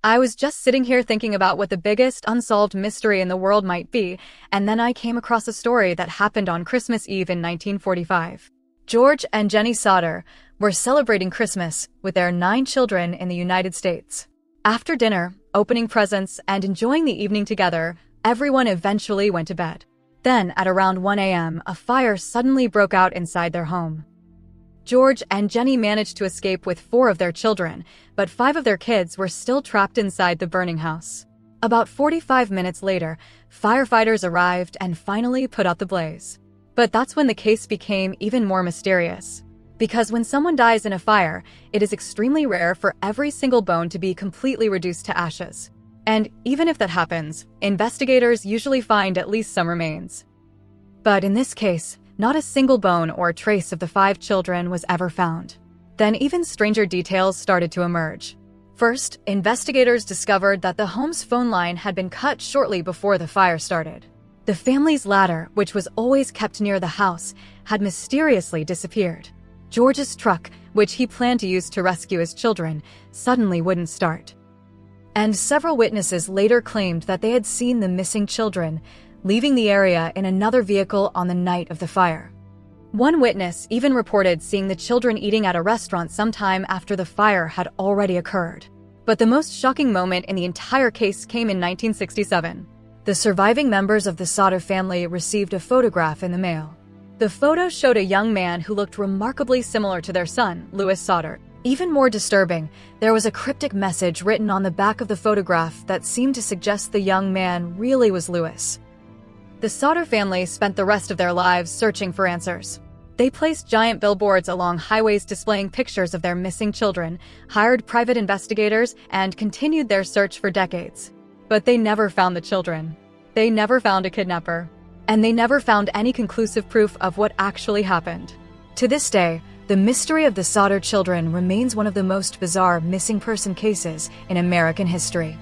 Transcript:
I was just sitting here thinking about what the biggest unsolved mystery in the world might be, and then I came across a story that happened on Christmas Eve in 1945. George and Jenny Sodder were celebrating Christmas with their 9 children in the United States. After dinner, opening presents, and enjoying the evening together, everyone eventually went to bed. Then, at around 1 a.m., a fire suddenly broke out inside their home. George and Jenny managed to escape with 4 of their children, but 5 of their kids were still trapped inside the burning house. About 45 minutes later, firefighters arrived and finally put out the blaze. But that's when the case became even more mysterious. Because when someone dies in a fire, it is extremely rare for every single bone to be completely reduced to ashes. And even if that happens, investigators usually find at least some remains. But in this case, not a single bone or trace of the 5 children was ever found. Then even stranger details started to emerge. First, investigators discovered that the home's phone line had been cut shortly before the fire started. The family's ladder, which was always kept near the house, had mysteriously disappeared. George's truck, which he planned to use to rescue his children, suddenly wouldn't start. And several witnesses later claimed that they had seen the missing children leaving the area in another vehicle on the night of the fire. One witness even reported seeing the children eating at a restaurant sometime after the fire had already occurred. But the most shocking moment in the entire case came in 1967. The surviving members of the Sodder family received a photograph in the mail. The photo showed a young man who looked remarkably similar to their son, Louis Sodder. Even more disturbing, there was a cryptic message written on the back of the photograph that seemed to suggest the young man really was Louis. The Sodder family spent the rest of their lives searching for answers. They placed giant billboards along highways displaying pictures of their missing children, hired private investigators, and continued their search for decades. But they never found the children. They never found a kidnapper. And they never found any conclusive proof of what actually happened. To this day, the mystery of the Sodder children remains one of the most bizarre missing person cases in American history.